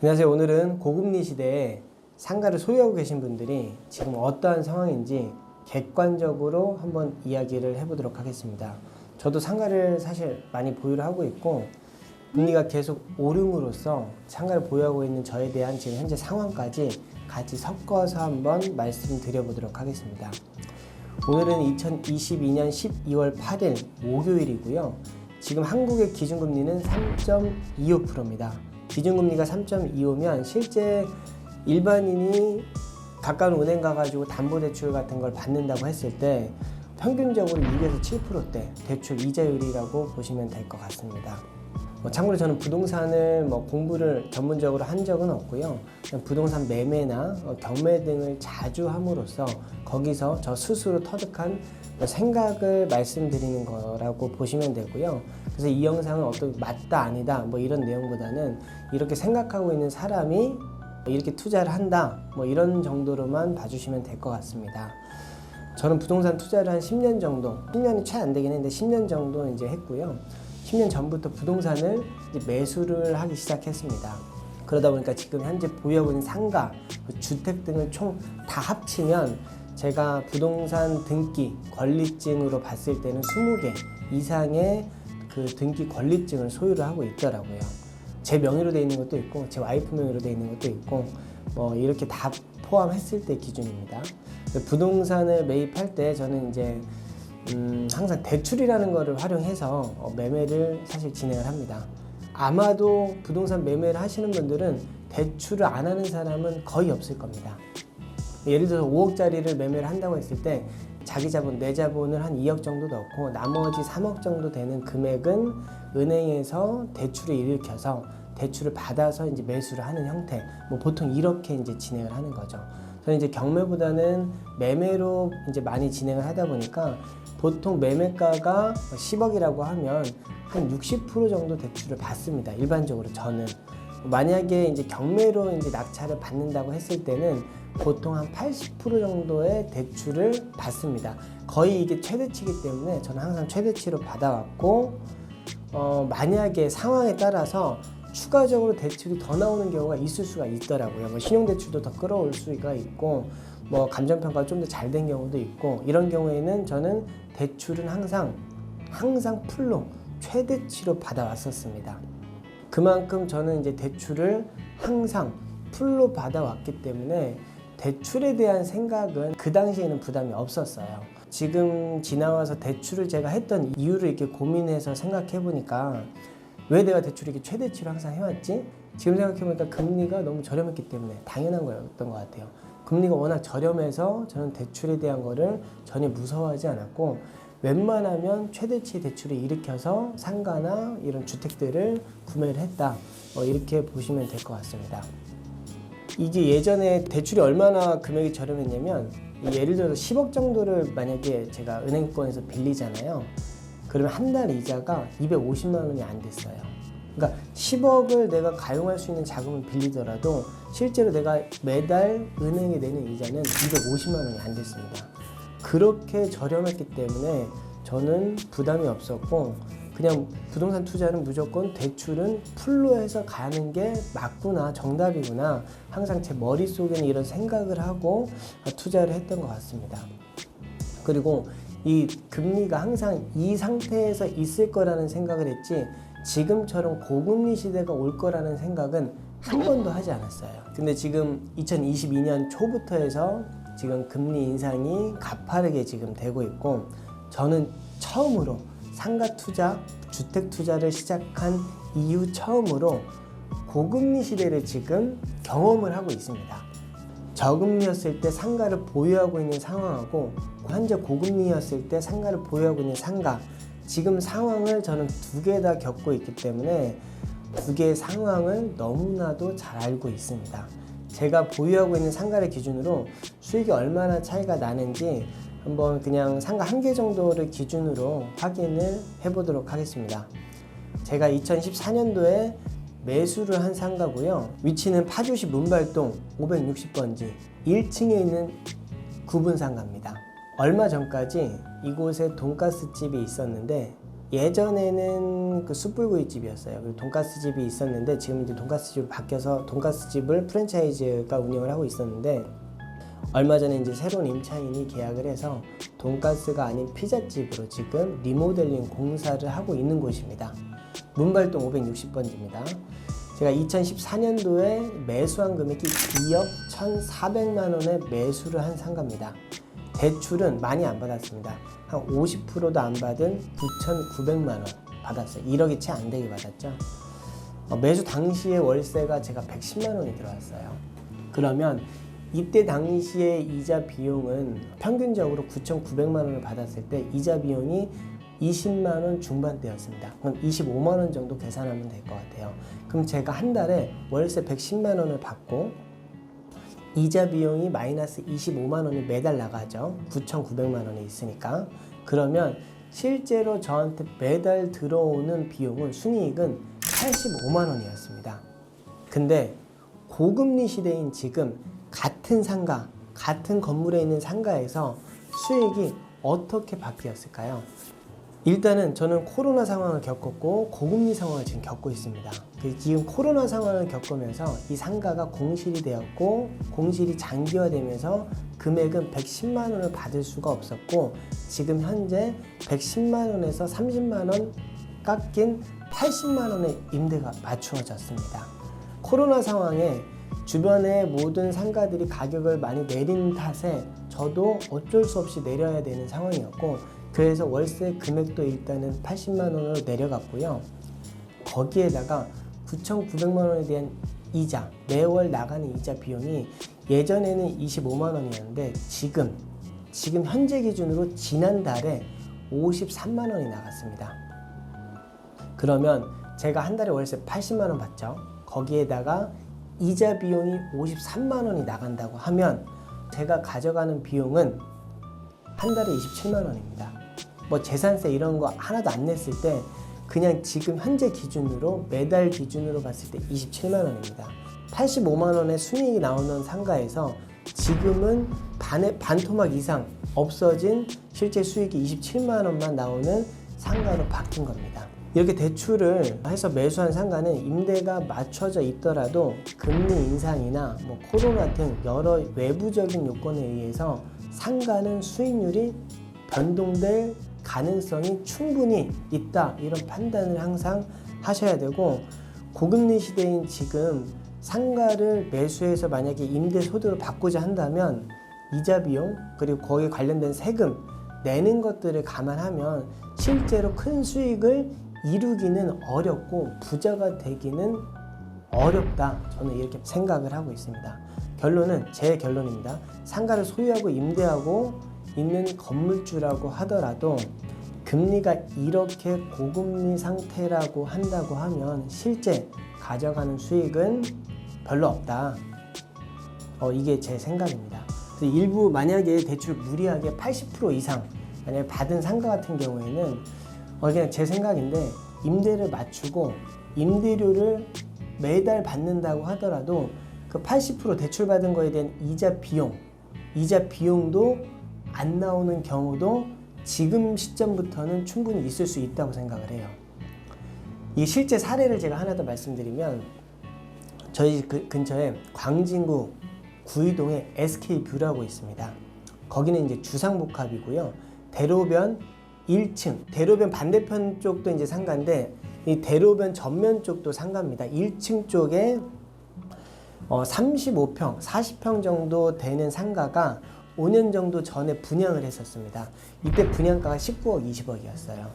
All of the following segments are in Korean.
안녕하세요. 오늘은 고금리 시대에 상가를 소유하고 계신 분들이 지금 어떠한 상황인지 객관적으로 한번 이야기를 해보도록 하겠습니다. 저도 상가를 사실 많이 보유를 하고 있고 금리가 계속 오름으로써 상가를 보유하고 있는 저에 대한 지금 현재 상황까지 같이 섞어서 한번 말씀드려보도록 하겠습니다. 오늘은 2022년 12월 8일 목요일이고요. 지금 한국의 기준금리는 3.25%입니다. 기준금리가 3.25면 실제 일반인이 가까운 은행 가가지고 담보대출 같은 걸 받는다고 했을 때 평균적으로 6에서 7%대 대출 이자율이라고 보시면 될 것 같습니다. 참고로 저는 부동산을 공부를 전문적으로 한 적은 없고요. 그냥 부동산 매매나 경매 등을 자주 함으로써 거기서 저 스스로 터득한 생각을 말씀드리는 거라고 보시면 되고요. 그래서 이 영상은 어떤 맞다 아니다 이런 내용보다는 이렇게 생각하고 있는 사람이 이렇게 투자를 한다 이런 정도로만 봐주시면 될 것 같습니다. 저는 부동산 투자를 한 10년 정도, 10년이 채 안 되긴 했는데 10년 정도 이제 했고요. 10년 전부터 부동산을 이제 매수를 하기 시작했습니다. 그러다 보니까 지금 현재 보유하고 있는 상가, 주택 등을 총 다 합치면 제가 부동산 등기 권리증으로 봤을 때는 20개 이상의 그 등기 권리증을 소유를 하고 있더라고요. 제 명의로 되어 있는 것도 있고 제 와이프 명의로 되어 있는 것도 있고 이렇게 다 포함했을 때 기준입니다. 부동산을 매입할 때 저는 이제 항상 대출이라는 거를 활용해서 매매를 사실 진행을 합니다. 아마도 부동산 매매를 하시는 분들은 대출을 안 하는 사람은 거의 없을 겁니다. 예를 들어서 5억짜리를 매매를 한다고 했을 때 자기 자본, 내 자본을 한 2억 정도 넣고 나머지 3억 정도 되는 금액은 은행에서 대출을 일으켜서 대출을 받아서 이제 매수를 하는 형태, 보통 이렇게 이제 진행을 하는 거죠. 저는 이제 경매보다는 매매로 이제 많이 진행을 하다 보니까 보통 매매가가 10억이라고 하면 한 60% 정도 대출을 받습니다. 일반적으로 저는. 만약에 이제 경매로 이제 낙찰을 받는다고 했을 때는 보통 한 80% 정도의 대출을 받습니다. 거의 이게 최대치이기 때문에 저는 항상 최대치로 받아왔고, 만약에 상황에 따라서 추가적으로 대출이 더 나오는 경우가 있을 수가 있더라고요. 신용대출도 더 끌어올 수가 있고, 감정평가가 좀 더 잘 된 경우도 있고, 이런 경우에는 저는 대출은 항상 풀로 최대치로 받아왔었습니다. 그만큼 저는 이제 대출을 항상 풀로 받아왔기 때문에 대출에 대한 생각은 그 당시에는 부담이 없었어요. 지금 지나와서 대출을 제가 했던 이유를 이렇게 고민해서 생각해 보니까 왜 내가 대출을 이렇게 최대치로 항상 해왔지? 지금 생각해 보니까 금리가 너무 저렴했기 때문에 당연한 거였던 것 같아요. 금리가 워낙 저렴해서 저는 대출에 대한 거를 전혀 무서워하지 않았고 웬만하면 최대치 대출을 일으켜서 상가나 이런 주택들을 구매를 했다. 이렇게 보시면 될 것 같습니다. 이게 예전에 대출이 얼마나 금액이 저렴했냐면 예를 들어서 10억 정도를 만약에 제가 은행권에서 빌리잖아요. 그러면 한 달 이자가 250만 원이 안 됐어요. 그러니까 10억을 내가 가용할 수 있는 자금을 빌리더라도 실제로 내가 매달 은행에 내는 이자는 250만 원이 안 됐습니다. 그렇게 저렴했기 때문에 저는 부담이 없었고 그냥 부동산 투자는 무조건 대출은 풀로 해서 가는 게 맞구나, 정답이구나 항상 제 머릿속에는 이런 생각을 하고 투자를 했던 것 같습니다. 그리고 이 금리가 항상 이 상태에서 있을 거라는 생각을 했지 지금처럼 고금리 시대가 올 거라는 생각은 한 번도 하지 않았어요. 근데 지금 2022년 초부터 해서 지금 금리 인상이 가파르게 지금 되고 있고 저는 처음으로 상가 투자, 주택 투자를 시작한 이후 처음으로 고금리 시대를 지금 경험을 하고 있습니다. 저금리였을 때 상가를 보유하고 있는 상황하고 현재 고금리였을 때 상가를 보유하고 있는 상가 지금 상황을 저는 두 개 다 겪고 있기 때문에 두 개의 상황을 너무나도 잘 알고 있습니다. 제가 보유하고 있는 상가를 기준으로 수익이 얼마나 차이가 나는지 한번 그냥 상가 한 개 정도를 기준으로 확인을 해보도록 하겠습니다. 제가 2014년도에 매수를 한 상가고요. 위치는 파주시 문발동 560번지 1층에 있는 구분 상가입니다. 얼마 전까지 이곳에 돈가스 집이 있었는데 예전에는 그 숯불구이집이었어요. 그리고 돈가스 집이 있었는데 지금 이제 돈가스 집으로 바뀌어서 돈가스 집을 프랜차이즈가 운영을 하고 있었는데 얼마 전에 이제 새로운 임차인이 계약을 해서 돈가스가 아닌 피자집으로 지금 리모델링 공사를 하고 있는 곳입니다. 문발동 560번지입니다. 제가 2014년도에 매수한 금액이 2억 1,400만 원에 매수를 한 상가입니다. 대출은 많이 안 받았습니다. 한 50%도 안 받은 9,900만 원 받았어요. 1억이 채 안 되게 받았죠. 매수 당시에 월세가 제가 110만 원이 들어왔어요. 그러면 이때 당시에 이자 비용은 평균적으로 9,900만 원을 받았을 때 이자 비용이 20만 원 중반대였습니다. 그럼 25만 원 정도 계산하면 될 것 같아요. 그럼 제가 한 달에 월세 110만 원을 받고 이자 비용이 마이너스 25만 원이 매달 나가죠. 9,900만 원이 있으니까. 그러면 실제로 저한테 매달 들어오는 비용은 순이익은 85만 원이었습니다. 근데 고금리 시대인 지금 같은 상가, 같은 건물에 있는 상가에서 수익이 어떻게 바뀌었을까요? 일단은 저는 코로나 상황을 겪었고 고금리 상황을 지금 겪고 있습니다. 지금 코로나 상황을 겪으면서 이 상가가 공실이 되었고 공실이 장기화되면서 금액은 110만 원을 받을 수가 없었고 지금 현재 110만 원에서 30만 원 깎인 80만 원의 임대가 맞추어졌습니다. 코로나 상황에 주변의 모든 상가들이 가격을 많이 내린 탓에 저도 어쩔 수 없이 내려야 되는 상황이었고 그래서 월세 금액도 일단은 80만 원으로 내려갔고요. 거기에다가 9,900만 원에 대한 이자, 매월 나가는 이자 비용이 예전에는 25만 원이었는데 지금 현재 기준으로 지난달에 53만 원이 나갔습니다. 그러면 제가 한 달에 월세 80만 원 받죠. 거기에다가 이자 비용이 53만 원이 나간다고 하면 제가 가져가는 비용은 한 달에 27만 원입니다. 뭐 재산세 이런 거 하나도 안 냈을 때 그냥 지금 현재 기준으로 매달 기준으로 봤을 때 27만 원입니다. 85만 원의 순이익이 나오는 상가에서 지금은 반토막 이상 없어진 실제 수익이 27만 원만 나오는 상가로 바뀐 겁니다. 이렇게 대출을 해서 매수한 상가는 임대가 맞춰져 있더라도 금리 인상이나 뭐 코로나 등 여러 외부적인 요건에 의해서 상가는 수익률이 변동될 가능성이 충분히 있다, 이런 판단을 항상 하셔야 되고, 고금리 시대인 지금 상가를 매수해서 만약에 임대 소득을 받고자 한다면 이자 비용 그리고 거기에 관련된 세금 내는 것들을 감안하면 실제로 큰 수익을 이루기는 어렵고 부자가 되기는 어렵다, 저는 이렇게 생각을 하고 있습니다. 결론은 제 결론입니다. 상가를 소유하고 임대하고 있는 건물주라고 하더라도 금리가 이렇게 고금리 상태라고 한다고 하면 실제 가져가는 수익은 별로 없다. 이게 제 생각입니다. 일부 만약에 대출 무리하게 80% 이상 만약에 받은 상가 같은 경우에는 그냥 제 생각인데 임대를 맞추고 임대료를 매달 받는다고 하더라도 그 80% 대출받은 거에 대한 이자 비용도 안 나오는 경우도 지금 시점부터는 충분히 있을 수 있다고 생각을 해요. 이 실제 사례를 제가 하나 더 말씀드리면 저희 근처에 광진구 구이동에 SK뷰라고 있습니다. 거기는 이제 주상복합이고요. 대로변 1층, 대로변 반대편 쪽도 이제 상가인데 이 대로변 전면 쪽도 상가입니다. 1층 쪽에 35평, 40평 정도 되는 상가가 5년 정도 전에 분양을 했었습니다. 이때 분양가가 19억, 20억이었어요.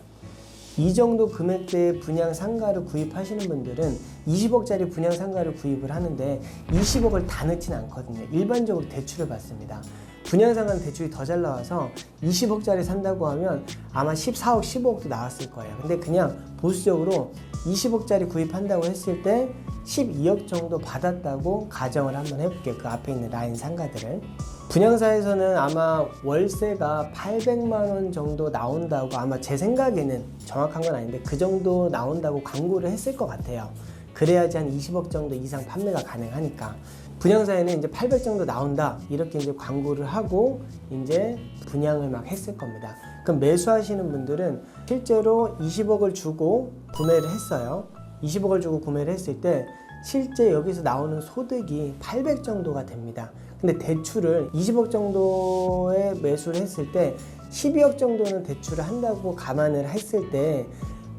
이 정도 금액대의 분양 상가를 구입하시는 분들은 20억짜리 분양 상가를 구입을 하는데 20억을 다 넣진 않거든요. 일반적으로 대출을 받습니다. 분양 상가는 대출이 더 잘 나와서 20억짜리 산다고 하면 아마 14억, 15억도 나왔을 거예요. 근데 그냥 보수적으로 20억짜리 구입한다고 했을 때 12억 정도 받았다고 가정을 한번 해볼게요. 그 앞에 있는 라인 상가들을. 분양사에서는 아마 월세가 800만 원 정도 나온다고, 아마 제 생각에는 정확한 건 아닌데 그 정도 나온다고 광고를 했을 것 같아요. 그래야지 한 20억 정도 이상 판매가 가능하니까. 분양사에는 이제 800 정도 나온다 이렇게 이제 광고를 하고 이제 분양을 막 했을 겁니다. 그럼 매수하시는 분들은 실제로 20억을 주고 구매를 했어요. 20억을 주고 구매를 했을 때 실제 여기서 나오는 소득이 800 정도가 됩니다. 근데 대출을 20억 정도에 매수를 했을 때 12억 정도는 대출을 한다고 감안을 했을 때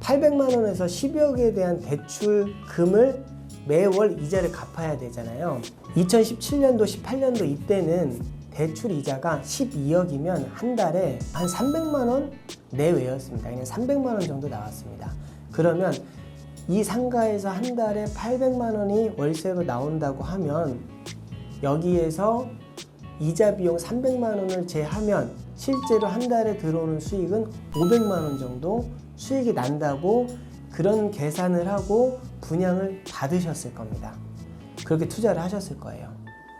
800만 원에서 12억에 대한 대출금을 매월 이자를 갚아야 되잖아요. 2017년도, 18년도 이때는 대출 이자가 12억이면 한 달에 한 300만 원 내외였습니다. 그냥 300만 원 정도 나왔습니다. 그러면 이 상가에서 한 달에 800만 원이 월세로 나온다고 하면 여기에서 이자 비용 300만 원을 제하면 실제로 한 달에 들어오는 수익은 500만 원 정도 수익이 난다고 그런 계산을 하고 분양을 받으셨을 겁니다. 그렇게 투자를 하셨을 거예요.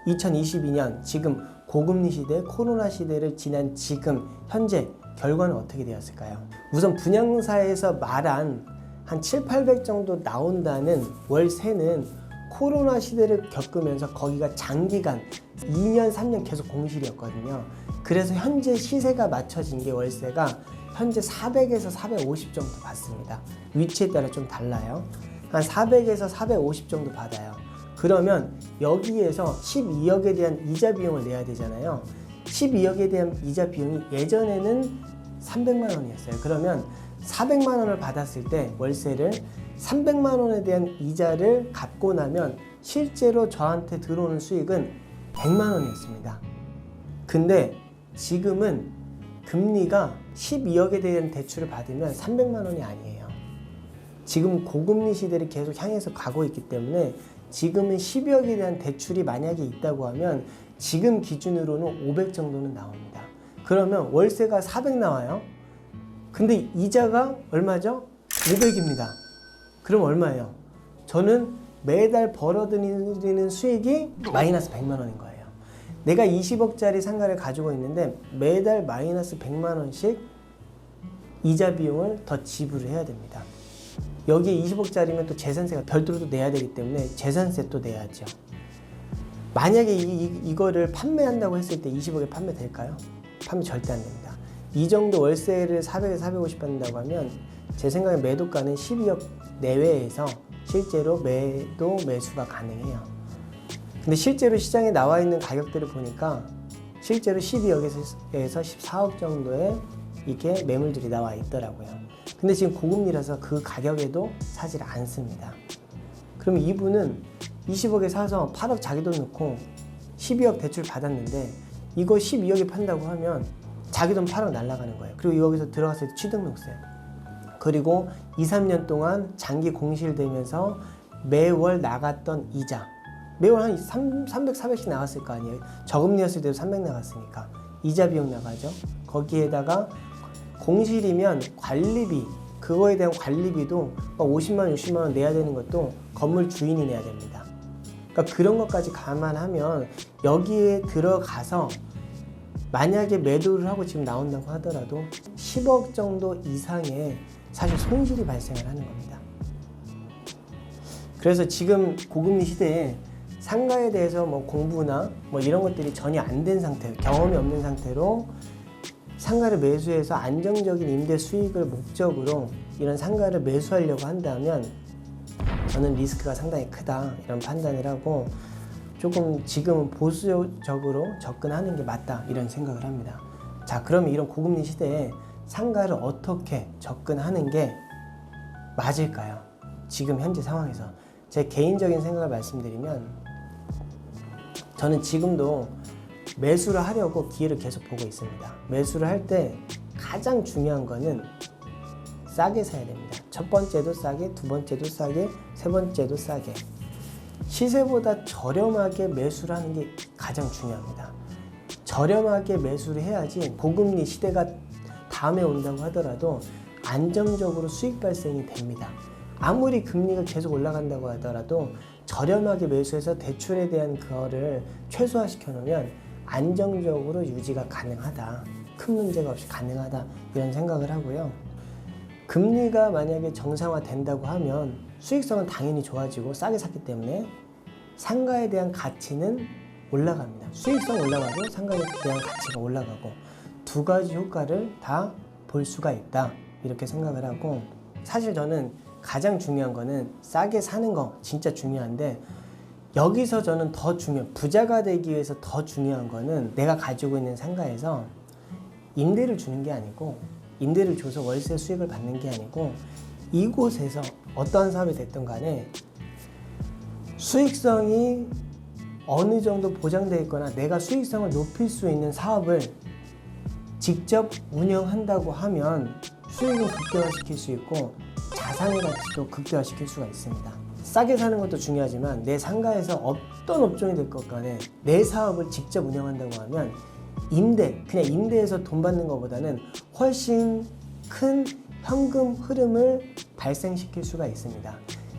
2022년 지금 고금리 시대, 코로나 시대를 지난 지금 현재 결과는 어떻게 되었을까요? 우선 분양사에서 말한 한 7, 800 정도 나온다는 월세는 코로나 시대를 겪으면서 거기가 장기간 2년, 3년 계속 공실이었거든요. 그래서 현재 시세가 맞춰진 게 월세가 현재 400에서 450 정도 받습니다. 위치에 따라 좀 달라요. 한 400에서 450 정도 받아요. 그러면 여기에서 12억에 대한 이자 비용을 내야 되잖아요. 12억에 대한 이자 비용이 예전에는 300만 원이었어요. 그러면 400만 원을 받았을 때 월세를 300만 원에 대한 이자를 갚고 나면 실제로 저한테 들어오는 수익은 100만 원이었습니다. 근데 지금은 금리가 12억에 대한 대출을 받으면 300만 원이 아니에요. 지금 고금리 시대를 계속 향해서 가고 있기 때문에 지금은 12억에 대한 대출이 만약에 있다고 하면 지금 기준으로는 500 정도는 나옵니다. 그러면 월세가 400 나와요. 근데 이자가 얼마죠? 500입니다. 그럼 얼마예요? 저는 매달 벌어들이는 수익이 마이너스 100만 원인 거예요. 내가 20억짜리 상가를 가지고 있는데 매달 마이너스 100만 원씩 이자 비용을 더 지불을 해야 됩니다. 여기에 20억짜리면 또 재산세가 별도로 또 내야 되기 때문에 재산세 또 내야죠. 만약에 이거를 판매한다고 했을 때 20억에 판매될까요? 판매 절대 안 됩니다. 이 정도 월세를 400에서 450 받는다고 하면 제 생각에 매도가는 12억 내외에서 실제로 매수가 가능해요. 근데 실제로 시장에 나와 있는 가격들을 보니까 실제로 12억에서 14억 정도의 이렇게 매물들이 나와 있더라고요. 근데 지금 고금리라서 그 가격에도 사질 않습니다. 그럼 이분은 20억에 사서 8억 자기 돈 넣고 12억 대출 받았는데 이거 12억에 판다고 하면 자기 돈 8억 날아가는 거예요. 그리고 여기서 들어갔을 때 취등록세, 그리고 2, 3년 동안 장기 공실되면서 매월 나갔던 이자, 매월 한 300, 400씩 나갔을 거 아니에요. 저금리였을 때도 300 나갔으니까 이자 비용 나가죠. 거기에다가 공실이면 관리비, 그거에 대한 관리비도 50만 원, 60만 원 내야 되는 것도 건물 주인이 내야 됩니다. 그러니까 그런 것까지 감안하면 여기에 들어가서 만약에 매도를 하고 지금 나온다고 하더라도 10억 정도 이상의 사실 손실이 발생을 하는 겁니다. 그래서 지금 고금리 시대에 상가에 대해서 공부나 이런 것들이 전혀 안 된 상태, 경험이 없는 상태로 상가를 매수해서 안정적인 임대 수익을 목적으로 이런 상가를 매수하려고 한다면 저는 리스크가 상당히 크다 이런 판단을 하고 조금 지금은 보수적으로 접근하는 게 맞다 이런 생각을 합니다. 자, 그러면 이런 고금리 시대에 상가를 어떻게 접근하는 게 맞을까요? 지금 현재 상황에서 제 개인적인 생각을 말씀드리면 저는 지금도 매수를 하려고 기회를 계속 보고 있습니다. 매수를 할 때 가장 중요한 거는 싸게 사야 됩니다. 첫 번째도 싸게, 두 번째도 싸게, 세 번째도 싸게. 시세보다 저렴하게 매수를 하는 게 가장 중요합니다. 저렴하게 매수를 해야지 고금리 시대가 다음에 온다고 하더라도 안정적으로 수익 발생이 됩니다. 아무리 금리가 계속 올라간다고 하더라도 저렴하게 매수해서 대출에 대한 그거를 최소화시켜 놓으면 안정적으로 유지가 가능하다. 큰 문제가 없이 가능하다. 이런 생각을 하고요. 금리가 만약에 정상화 된다고 하면 수익성은 당연히 좋아지고 싸게 샀기 때문에 상가에 대한 가치는 올라갑니다. 수익성 올라가고 상가에 대한 가치가 올라가고 두 가지 효과를 다 볼 수가 있다 이렇게 생각을 하고, 사실 저는 가장 중요한 거는 싸게 사는 거 진짜 중요한데, 여기서 저는 부자가 되기 위해서 더 중요한 거는 내가 가지고 있는 상가에서 임대를 주는 게 아니고, 임대를 줘서 월세 수익을 받는 게 아니고, 이곳에서 어떠한 사업이 됐든 간에 수익성이 어느 정도 보장되어 있거나 내가 수익성을 높일 수 있는 사업을 직접 운영한다고 하면 수익을 극대화시킬 수 있고 자산의 가치도 극대화시킬 수가 있습니다. 싸게 사는 것도 중요하지만 내 상가에서 어떤 업종이 될 것 간에 내 사업을 직접 운영한다고 하면 그냥 임대해서 돈 받는 것보다는 훨씬 큰 현금 흐름을 발생시킬 수가 있습니다.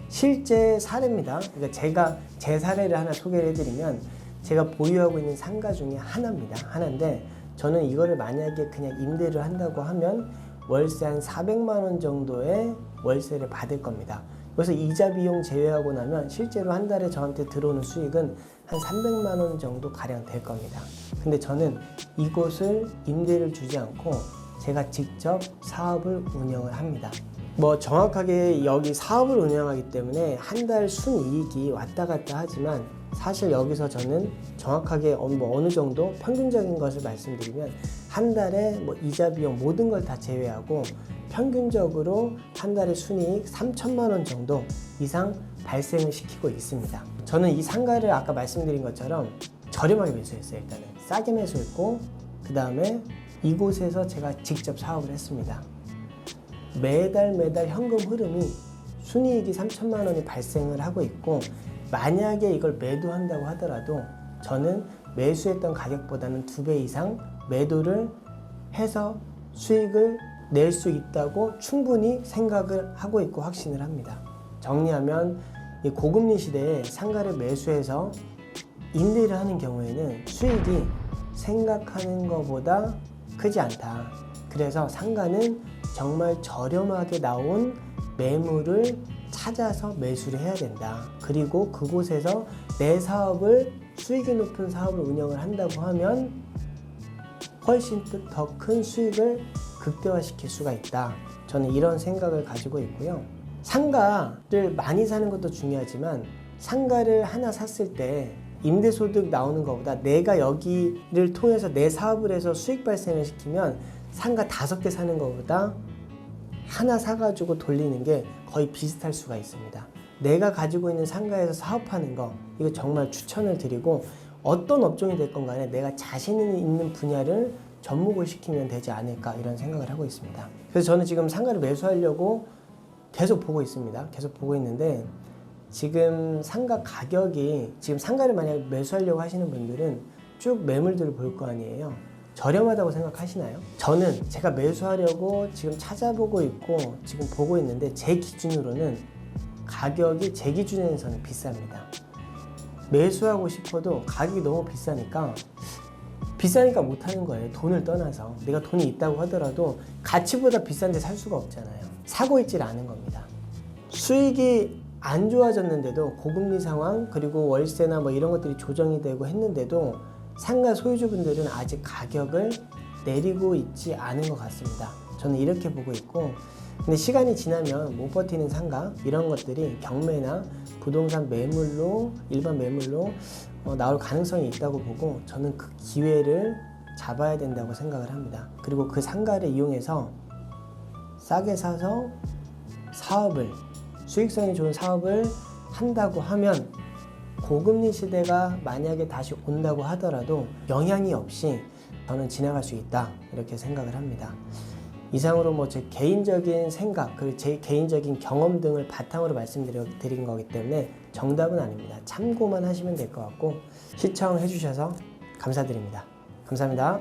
실제 사례입니다. 그러니까 제가 제 사례를 하나 소개를 해드리면, 제가 보유하고 있는 상가 중에 하나인데 저는 이거를 만약에 그냥 임대를 한다고 하면 월세 한 400만 원 정도의 월세를 받을 겁니다. 그래서 이자 비용 제외하고 나면 실제로 한 달에 저한테 들어오는 수익은 한 300만 원 정도 가량 될 겁니다. 근데 저는 이곳을 임대를 주지 않고 제가 직접 사업을 운영을 합니다. 정확하게 여기 사업을 운영하기 때문에 한 달 순이익이 왔다 갔다 하지만, 사실 여기서 저는 정확하게 어느 정도 평균적인 것을 말씀드리면 한 달에 이자 비용 모든 걸 다 제외하고 평균적으로 한 달에 순이익 3천만 원 정도 이상 발생을 시키고 있습니다. 저는 이 상가를 아까 말씀드린 것처럼 저렴하게 매수했어요. 일단은 싸게 매수했고, 그 다음에 이곳에서 제가 직접 사업을 했습니다. 매달 현금 흐름이 순이익이 3천만 원이 발생을 하고 있고, 만약에 이걸 매도한다고 하더라도 저는 매수했던 가격보다는 2배 이상 매도를 해서 수익을 낼 수 있다고 충분히 생각을 하고 있고 확신을 합니다. 정리하면 이 고금리 시대에 상가를 매수해서 임대를 하는 경우에는 수익이 생각하는 것보다 크지 않다. 그래서 상가는 정말 저렴하게 나온 매물을 찾아서 매수를 해야 된다. 그리고 그곳에서 내 사업을, 수익이 높은 사업을 운영을 한다고 하면 훨씬 더 큰 수익을 극대화시킬 수가 있다. 저는 이런 생각을 가지고 있고요. 상가를 많이 사는 것도 중요하지만 상가를 하나 샀을 때 임대소득 나오는 것보다 내가 여기를 통해서 내 사업을 해서 수익 발생을 시키면 상가 5개 사는 것보다 하나 사가지고 돌리는 게 거의 비슷할 수가 있습니다. 내가 가지고 있는 상가에서 사업하는 거, 이거 정말 추천을 드리고, 어떤 업종이 됐건 간에 내가 자신 있는 분야를 접목을 시키면 되지 않을까 이런 생각을 하고 있습니다. 그래서 저는 지금 상가를 매수하려고 계속 보고 있습니다. 계속 보고 있는데, 지금 상가 가격이, 지금 상가를 만약에 매수하려고 하시는 분들은 쭉 매물들을 볼 거 아니에요. 저렴하다고 생각하시나요? 저는 제가 매수하려고 지금 찾아보고 있고 지금 보고 있는데, 제 기준으로는 가격이 제 기준에서는 비쌉니다. 매수하고 싶어도 가격이 너무 비싸니까 못하는 거예요. 돈을 떠나서. 내가 돈이 있다고 하더라도 가치보다 비싼데 살 수가 없잖아요. 사고 있질 않은 겁니다. 수익이 안 좋아졌는데도, 고금리 상황 그리고 월세나 이런 것들이 조정이 되고 했는데도 상가 소유주분들은 아직 가격을 내리고 있지 않은 것 같습니다. 저는 이렇게 보고 있고, 근데 시간이 지나면 못 버티는 상가, 이런 것들이 경매나 부동산 매물로, 일반 매물로 나올 가능성이 있다고 보고, 저는 그 기회를 잡아야 된다고 생각을 합니다. 그리고 그 상가를 이용해서 싸게 사서 수익성이 좋은 사업을 한다고 하면, 고금리 시대가 만약에 다시 온다고 하더라도 영향이 없이 저는 지나갈 수 있다, 이렇게 생각을 합니다. 이상으로 제 개인적인 생각, 그리고 제 개인적인 경험 등을 바탕으로 말씀드린 거기 때문에 정답은 아닙니다. 참고만 하시면 될 것 같고, 시청해 주셔서 감사드립니다. 감사합니다.